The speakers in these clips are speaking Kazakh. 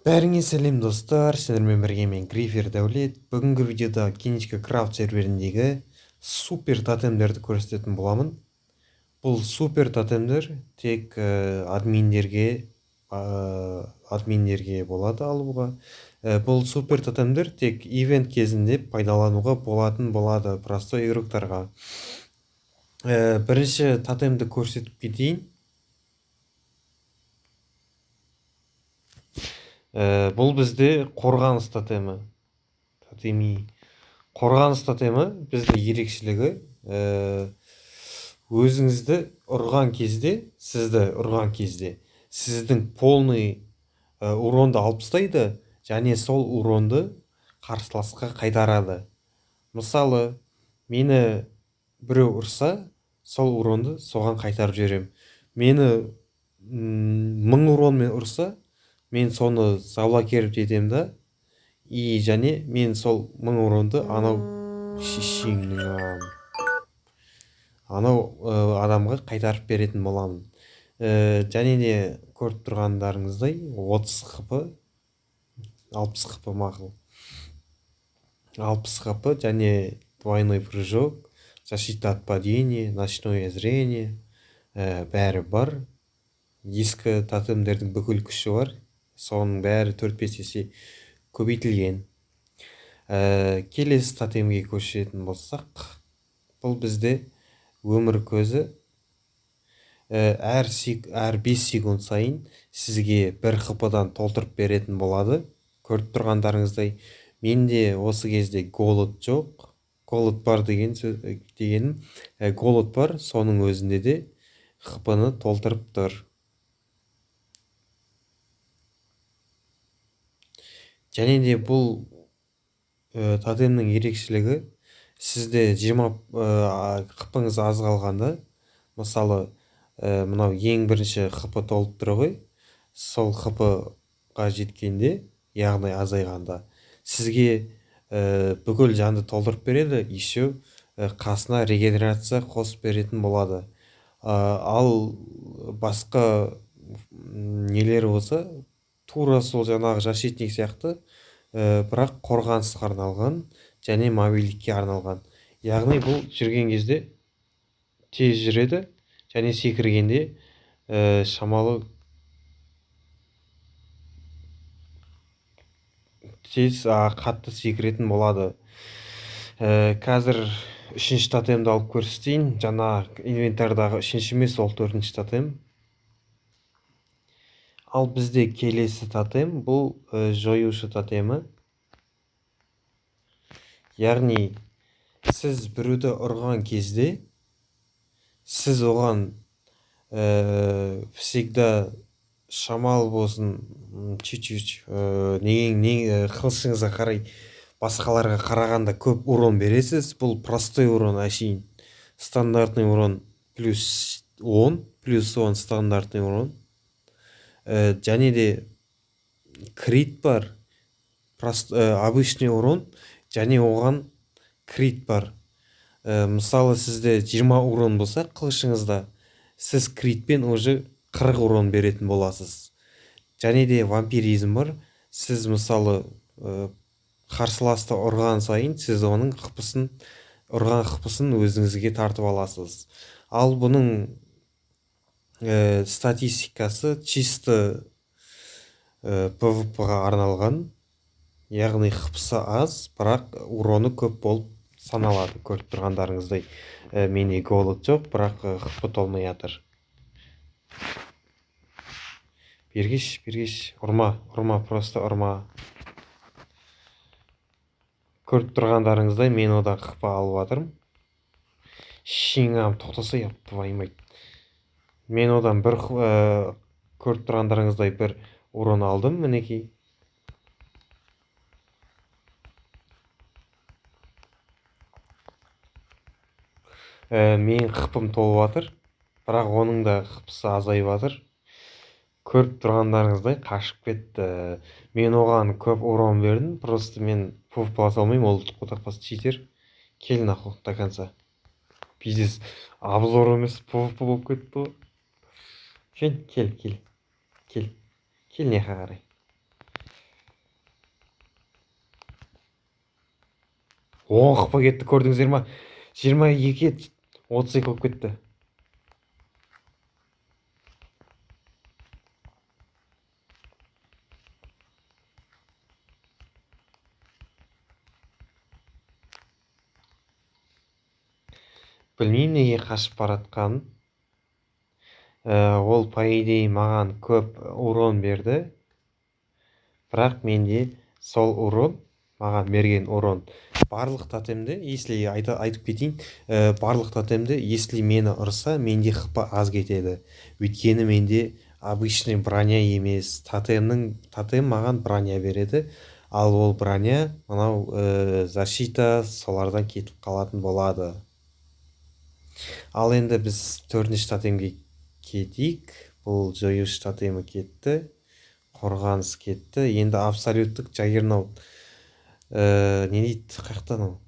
Бәріңе сәлем достар, сіздермен бірге мен Грифер Дәулет. Бүгінгі видеода Кинечка Крафт серверіндегі супер тотемдерді көрсететін боламын. Бұл супер тотемдер тек админдерге болады алуға. Бұл супер тотемдер тек ивент кезінде пайдалануға болады простой игроктарға. Бірінші тотемді көрсетіп кетейін. Бұл бізде қорғаныс тотемі. Қорғаныс тотемі бізде ерекшелігі өзіңізді ұрған кезде, сіздің полный уронды алып тастайды, және сол уронды қарсыласқа қайтарады. Мысалы, мені біреу ұрса, сол уронды соған қайтарып жіберем. Мені 1000 уронмен ұрса, мен соны заблокировать етем да, и және мен сол 1000 уронды анау адамға қайтарып беретін боламын. Және де көріп тұрғандарыңыздай 30 қпы, 60 қпы мақұл. 60 қпы және двойной прыжок, защита от падения, ночное зрение, бәрі бар. Ескі тотемдердің бүкіл күші бар. Соның бәрі 4-5 есе көбейтілген. Келесі тотемге көшетін болсақ, бұл бізде өмір көзі әр 5 секунд сайын сізге 1 қпыдан толтырып беретін болады. Көріп тұрғандарыңыздай, менде осы кезде голод жоқ. Голод бар дегенім, голод бар, соның өзінде де қпыны толтырып тұр. Және де бұл тотемнің ерекшелігі, сізде 20 қпыңыз аз қалғанда, мысалы, мынау ең бірінші қпы толып тұр ғой, сол қпыға жеткенде, яғни азайғанда, сізге бүкіл жанды толтырып береді, еще қасына регенерация қосып беретін болады. Ал басқа нелер болса, тура сол жаңағы защитник сияқты, бірақ қорғанысқа арналған және мобильдікке арналған. Яғни бұл жүрген кезде тез жүреді, және секіргенде шамалы тез қатты секіретін болады. Қазір 3-ші тотемді алып көрсетейін. Жаңа инвентардағы 3-ші емес, ол 4-ші тотем. Ал бізде келесі тотем, бұл жоюшы тотемі. Яғни сіз біреуді ұрған кезде, сіз оған всегда шамалы болсын, чуть-чуть қылышыңызға қарай басқаларға қарағанда көп урон бересіз. Бұл простой урон әшейін. Стандартный урон плюс 10 стандартный урон. Және де крит бар, обычный урон, және оған крит бар. Мысалы, сізде 20 урон болса қылышыңызда, сіз критпен уже 40 урон беретін боласыз. Және де вампиризм бар. Сіз мысалы қарсыласты ұрған сайын, сіз оның ұрған қпысын өзіңізге тартып аласыз. Ал бұның статистикасы чисто PvP-ға арналған, яғни қпысы аз, бірақ уроны көп болып саналады. Көріп тұрғандарыңыздай, менде голод жоқ, бірақ қпы толмай жатыр. Бергеш, ұрма, просто ұрма. Көріп тұрғандарыңыздай, мен одан қпы алып жатырмын. Шеңам тоқтаса yapты, ваймайды. Мен одан көріп тұрғандарыңыздай бір урон алдым, мінекей. Мен қпым толып жатыр, бірақ оның да қпысы азайып жатыр. Көріп тұрғандарыңыздай қашып кетті. Мен оған көп урон бердім, просто мен PvP аса алмаймын, ол құтақпасы читер. Кел нахуй до конца. Пиздец, обзор емес PvP болып кетті ғой. Кел, неға қарай. Оғып кетті, көрдіңіздер ма? 22-ге 32 болып кетті. Білмеймін неге қашып баратқанын. Ол по идее маған көп урон берді. Бірақ менде сол урон, маған берген урон барлық тотемді, если айтып кетейін, барлық тотемді, если мені ұрса, менде хп аз кетеді. Өйткені менде обычный броня емес, тотем маған броня береді, ал ол броня мынау защита солардан кетіп қалатын болады. Ал енді біз 4-ші тотемге кетейік. Бұл жоюш тотемі кетті, қорғаныс кетті. Енді абсолюттік Джаггернаут не дейді, қаяқтан ол?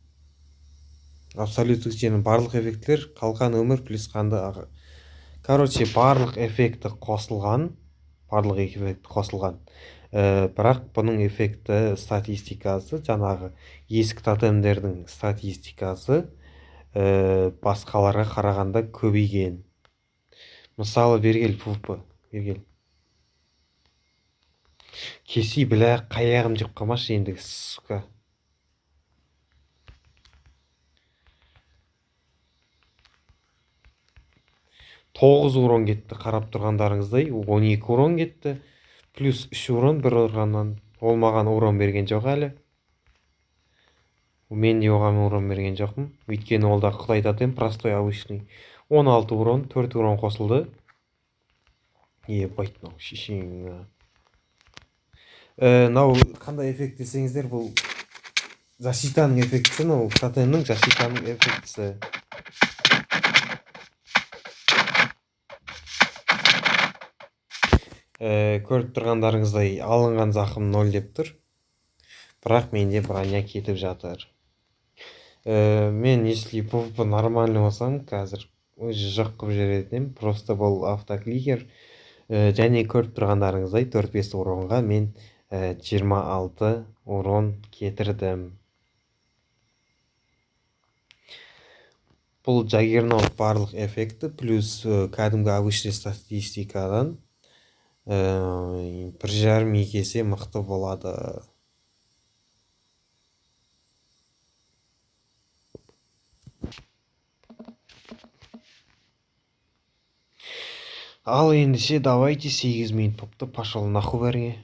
Абсолюттік және барлық эффектілер, қалған өмір плюс қанды короче, барлық эффекті қосылған. Бірақ бұның эффекті статистикасы, жаңағы ескі тотемдердің статистикасы басқаларға қарағанда көбейген. Мысалы, бергел пуфпы, бергел. Кеси, бля, қаяғым жеп қалмашы ендігі, сука. Тоғыз урон кетті, қарап тұрғандарыңыздай. 12 урон кетті. Плюс 3 урон бір ұрғаннан. Ол маған урон берген жоқ әлі. Мен де оған урон берген жоқпын. Өйткені ол да құдай тотем, простой обычный. 16 урон, 4 урон қосылды. Ебайт, мынау шешең. Мынау қандай эффект десеңіздер, бұл защитаның эффектісі, мынау тотемнің защитаның эффектісі. Көріп тұрғандарыңыздай алынған зақым 0 деп тұр. Бірақ менде броня кетіп жатыр. Мен если PvP нормальный болсам, қазір өзі жоқ қып жіберетін, просто бұл автокликер. Және көріп тұрғандарыңыздай 4-5 уронға мен 26 урон кетірдім. Бұл Джаггернаут барлық эффекті плюс кәдімгі обычный статистикадан 1,5 есе мықты болады. Ал ендіше давайте 8 минут попты, пошел нахуй бәріңе.